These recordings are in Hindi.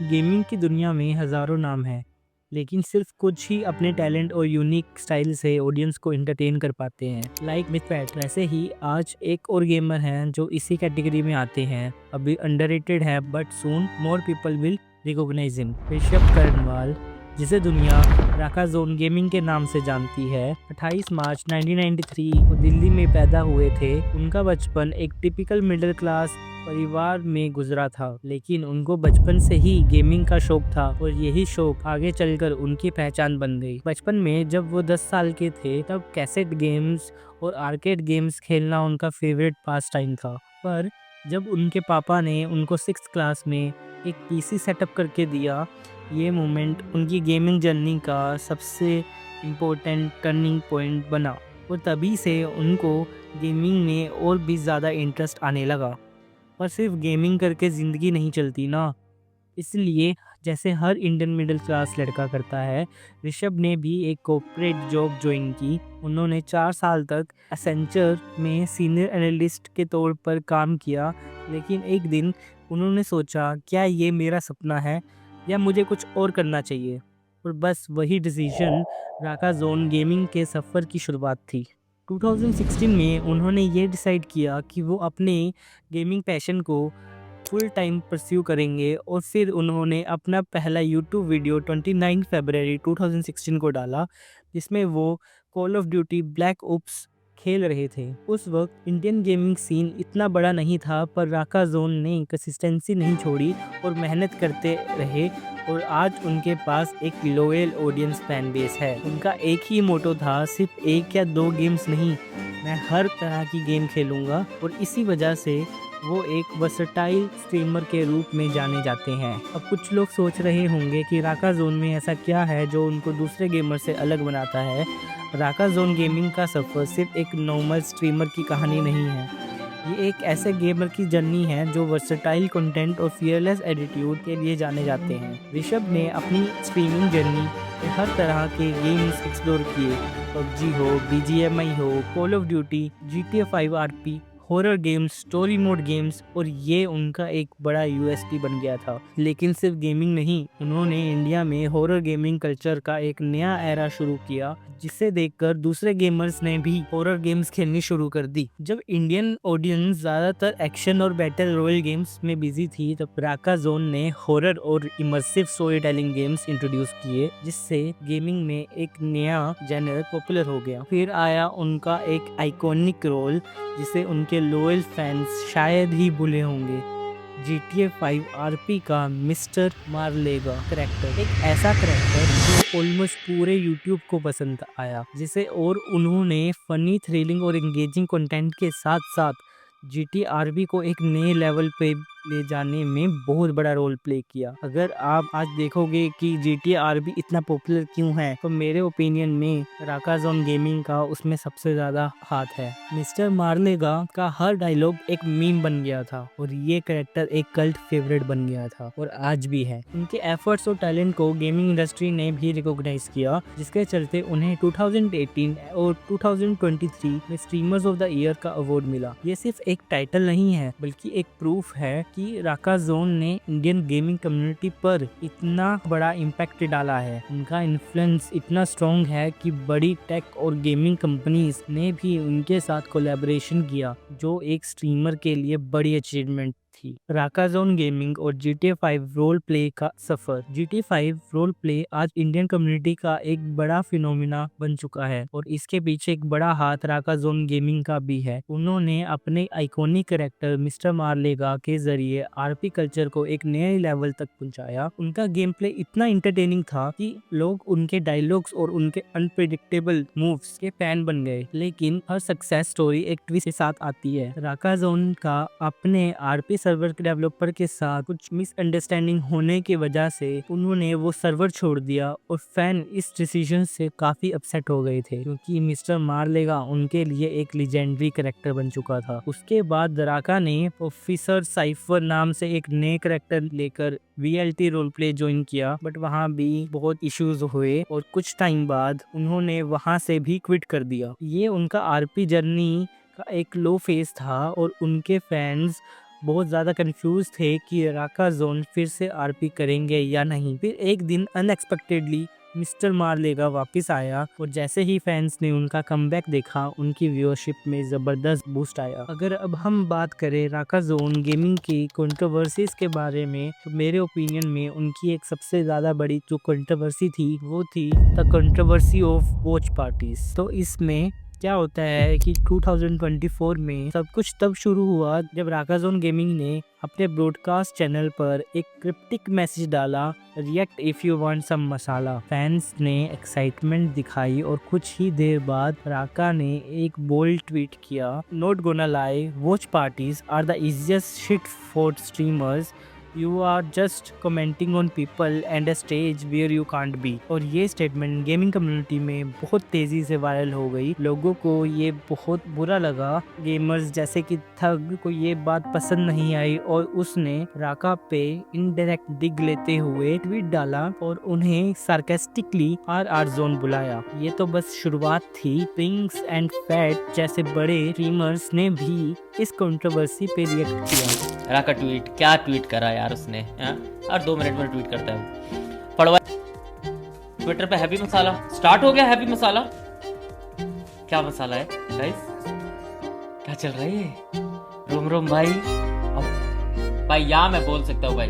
गेमिंग की दुनिया में हज़ारों नाम हैं, लेकिन सिर्फ कुछ ही अपने टैलेंट और यूनिक स्टाइल से ऑडियंस को एंटरटेन कर पाते हैं। लाइक मिथपैट, वैसे ही आज एक और गेमर हैं जो इसी कैटेगरी में आते हैं। अभी अंडररेटेड है but soon more people will recognise him. Rishabh Karnwal, जिसे दुनिया राका जोन गेमिंग के नाम से जानती है, 28 मार्च 1993 को दिल्ली में पैदा हुए थे। उनका बचपन एक टिपिकल मिडिल क्लास परिवार में गुजरा था, लेकिन उनको बचपन से ही गेमिंग का शौक था और यही शौक आगे चलकर उनकी पहचान बन गई। बचपन में जब वो 10 साल के थे तब कैसेट गेम्स और आर्केड गेम्स खेलना उनका फेवरेट पास टाइम था। पर जब उनके पापा ने उनको 6th क्लास में एक पीसी सेटअप करके दिया, ये मोमेंट उनकी गेमिंग जर्नी का सबसे इम्पोर्टेंट टर्निंग पॉइंट बना और तभी से उनको गेमिंग में और भी ज़्यादा इंटरेस्ट आने लगा। पर सिर्फ गेमिंग करके ज़िंदगी नहीं चलती ना, इसलिए जैसे हर इंडियन मिडिल क्लास लड़का करता है, ऋषभ ने भी एक कॉर्पोरेट जॉब ज्वाइन की। उन्होंने 4 साल तक एसेंचर में सीनियर एनालिस्ट के तौर पर काम किया, लेकिन एक दिन उन्होंने सोचा, क्या ये मेरा सपना है या मुझे कुछ और करना चाहिए। और बस वही डिसीजन राका जोन गेमिंग के सफ़र की शुरुआत थी। 2016 में उन्होंने ये डिसाइड किया कि वो अपने गेमिंग पैशन को फुल टाइम परस्यू करेंगे और फिर उन्होंने अपना पहला यूट्यूब वीडियो 29 फरवरी 2016 को डाला, जिसमें वो call of duty black ops खेल रहे थे। उस वक्त इंडियन गेमिंग सीन इतना बड़ा नहीं था, पर राका जोन ने कंसिस्टेंसी नहीं छोड़ी और मेहनत करते रहे और आज उनके पास एक लॉयल ऑडियंस फैन बेस है। उनका एक ही मोटो था, सिर्फ एक या दो गेम्स नहीं, मैं हर तरह की गेम खेलूंगा। और इसी वजह से वो एक वर्सटाइल स्ट्रीमर के रूप में जाने जाते हैं। अब कुछ लोग सोच रहे होंगे कि राका जोन में ऐसा क्या है जो उनको दूसरे गेमर से अलग बनाता है। राका जोन गेमिंग का सफ़र सिर्फ एक नॉर्मल स्ट्रीमर की कहानी नहीं है, ये एक ऐसे गेमर की जर्नी है जो वर्सटाइल कंटेंट और फियरलेस एटीट्यूड के लिए जाने जाते हैं। ऋषभ ने अपनी स्ट्रीमिंग जर्नी में हर तरह के गेम्स एक्सप्लोर किए, पबजी हो, बीजीएमआई हो, call of duty, GTA 5 RP, horror games, story mode games, और ये उनका एक बड़ा यूएसपी बन गया था। लेकिन सिर्फ गेमिंग नहीं, उन्होंने इंडिया में हॉरर गेमिंग कल्चर का एक नया एरा शुरू किया, जिसे देखकर दूसरे गेमर्स ने भी हॉरर गेम्स खेलनी शुरू कर दी। जब इंडियन ऑडियंस ज़्यादातर एक्शन और बैटल रॉयल गेम्स में बिजी थी, तब राका जोन ने हॉरर और immersive story telling games introduce किए, जिससे गेमिंग में एक नया जेनर पॉपुलर हो गया। फिर आया उनका एक आइकॉनिक रोल जिसे उनके लॉयल फैंस शायद ही भूले होंगे, GTA 5 RP का मिस्टर मारलेगा करैक्टर। एक ऐसा करैक्टर जो ऑलमोस्ट पूरे यूट्यूब को पसंद आया, जिसे और उन्होंने फनी, थ्रिलिंग और एंगेजिंग कंटेंट के साथ साथ GTA RP को एक नए लेवल पे ले जाने में बहुत बड़ा रोल प्ले किया। अगर आप आज देखोगे कि GTA RP इतना पॉपुलर क्यों है, तो मेरे ओपिनियन में राका जोन गेमिंग का उसमें सबसे ज़्यादा हाथ है। मिस्टर मारलेगा का हर डायलॉग एक मीम बन गया था और ये कैरेक्टर एक कल्ट फेवरेट बन गया था और आज भी है। उनके एफर्ट्स और टैलेंट को गेमिंग इंडस्ट्री ने भी रिकॉग्नाइज किया, जिसके चलते उन्हें 2018 और 2023 में स्ट्रीमर्स ऑफ द ईयर का अवार्ड मिला। ये सिर्फ एक टाइटल नहीं है, बल्कि एक प्रूफ है कि राका जोन ने इंडियन गेमिंग कम्युनिटी पर इतना बड़ा इम्पैक्ट डाला है। उनका इन्फ्लुएंस इतना स्ट्रॉन्ग है कि बड़ी टेक और गेमिंग कंपनीज ने भी उनके साथ कोलैबोरेशन किया, जो एक स्ट्रीमर के लिए बड़ी अचीवमेंट थी। राका जोन गेमिंग और GTA 5 रोल प्ले का सफर। GTA 5 रोल प्ले आज इंडियन कम्युनिटी का एक बड़ा फिनोमिना बन चुका है और इसके पीछे एक बड़ा हाथ राका जोन गेमिंग का भी है। उन्होंने अपने आइकॉनिक कैरेक्टर मिस्टर मारलेगा के जरिए आरपी कल्चर को एक नए लेवल तक पहुंचाया। उनका गेम प्ले इतना इंटरटेनिंग था कि लोग उनके डायलॉग्स और उनके अनप्रेडिक्टेबल मूव्स के फैन बन गए। लेकिन हर सक्सेस स्टोरी एक ट्विस्ट के साथ आती है। राका जोन का अपने आरपी सर्वर के डेवलपर के साथ कुछ मिसअंडरस्टैंडिंग होने की वजह से उन्होंने वो सर्वर छोड़ दिया और फैन इस डिसीजन से काफी अपसेट हो गए थे, क्योंकि मिस्टर मारलेगा उनके लिए एक लेजेंडरी कैरेक्टर बन चुका था। उसके बाद राका ने ऑफिसर साइफर नाम से एक नए कैरेक्टर लेकर VLT रोल प्ले ज्वाइन किया, बट वहाँ भी बहुत इश्यूज हुए और कुछ टाइम बाद उन्होंने वहाँ से भी क्विट कर दिया। ये उनका आरपी जर्नी का एक लो फेज था और उनके फैंस बहुत ज़्यादा कंफ्यूज थे कि राका जोन फिर से आरपी करेंगे या नहीं। फिर एक दिन अनएक्सपेक्टेडली मिस्टर मारलेगा वापस आया और जैसे ही फैंस ने उनका कमबैक देखा, उनकी व्यूअरशिप में ज़बरदस्त बूस्ट आया। अगर अब हम बात करें राका जोन गेमिंग की कंट्रोवर्सीज के बारे में, तो मेरे ओपिनियन में उनकी एक सबसे ज़्यादा बड़ी जो कंट्रोवर्सी थी वो थी the controversy of watch parties. तो इसमें क्या होता है कि 2024 में सब कुछ तब शुरू हुआ जब राका जोन गेमिंग ने अपने ब्रॉडकास्ट चैनल पर एक क्रिप्टिक मैसेज डाला, react if you want some masala. Fans ने एक्साइटमेंट दिखाई और कुछ ही देर बाद राका ने एक बोल्ड ट्वीट किया, not gonna lie, watch parties are the easiest shit for streamers, you are just commenting on people and a stage where you can't be. और ये स्टेटमेंट गेमिंग कम्युनिटी में बहुत तेजी से वायरल हो गई। लोगों को ये बहुत बुरा लगा। गेमर्स जैसे कि थग को ये बात पसंद नहीं आई और उसने राका पे इनडायरेक्ट डिग लेते हुए ट्वीट डाला और उन्हें सार्केस्टिकली आर जोन बुलाया। ये तो बस शुरुआत थी। पिंक्स एंड फैट जैसे बड़े स्ट्रीमर्स ने भी इस कंट्रोवर्सी पे रिएक्ट किया। राका ट्वीट क्या ट्वीट करा यार उसने, और 2 मिनट में ट्वीट करता है। पढ़वा ट्विटर पे हैप्पी मसाला स्टार्ट हो गया। हैप्पी मसाला क्या मसाला है गाइस, क्या चल रहा है? रोम रोम भाई। अब भाई यहाँ मैं बोल सकता हूँ भाई,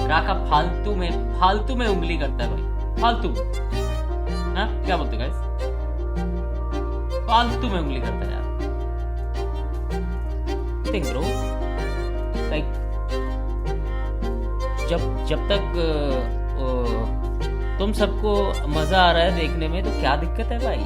राका फालतू में उंगली करता है भाई, फालतू में। क्या बोलते गाइस, फालतू में उंगली करता है यार। थिंक ब्रो, लाइक जब तक तुम सबको मजा आ रहा है देखने में तो क्या दिक्कत है भाई?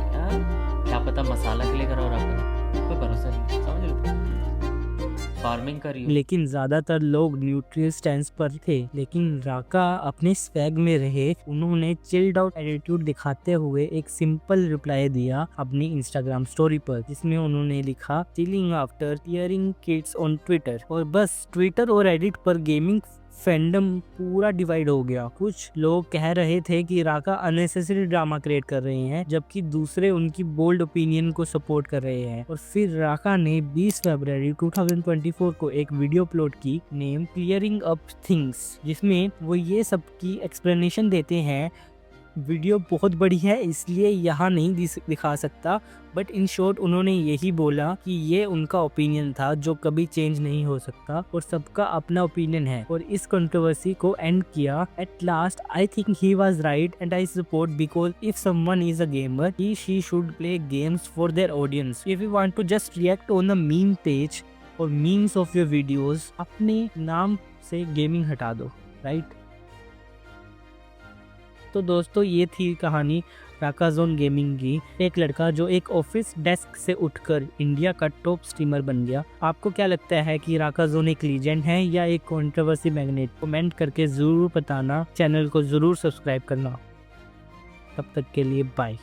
क्या पता मसाला के लिए करो, कोई भरोसा नहीं, समझ लो फार्मिंग करी। लेकिन ज्यादातर लोग न्यूट्रल स्टैंड पर थे, लेकिन राका अपने स्वैग में रहे। उन्होंने चिल्ड आउट एटीट्यूड दिखाते हुए एक सिंपल रिप्लाई दिया अपनी इंस्टाग्राम स्टोरी पर, जिसमें उन्होंने लिखा chilling after tearing kids on Twitter. और बस ट्विटर और एडिट पर गेमिंग फैंडम पूरा डिवाइड हो गया। कुछ लोग कह रहे थे कि राका अननेसेसरी ड्रामा क्रिएट कर रहे हैं, जबकि दूसरे उनकी बोल्ड ओपिनियन को सपोर्ट कर रहे हैं। और फिर राका ने 20 फरवरी 2024 को एक वीडियो अपलोड की नेम क्लियरिंग अप थिंग्स, जिसमें वो ये सब की एक्सप्लेनेशन देते हैं। वीडियो बहुत बड़ी है इसलिए यहाँ नहीं दिखा सकता, बट इन शॉर्ट उन्होंने यही बोला कि ये उनका ओपिनियन था जो कभी चेंज नहीं हो सकता और सबका अपना ओपिनियन है। और इस कंट्रोवर्सी को एंड किया, at last I think he was right and I support, because if someone is a gamer he she should play games for their audience. If you want to just react on the meme page और मीम्स ऑफ योर वीडियोस, अपने नाम से गेमिंग हटा दो, राइट? तो दोस्तों ये थी कहानी राका जोन गेमिंग की। एक लड़का जो एक ऑफिस डेस्क से उठकर इंडिया का टॉप स्ट्रीमर बन गया। आपको क्या लगता है कि राका जोन एक लीजेंड है या एक कंट्रोवर्सी मैग्नेट? कमेंट करके ज़रूर बताना। चैनल को ज़रूर सब्सक्राइब करना। तब तक के लिए बाय।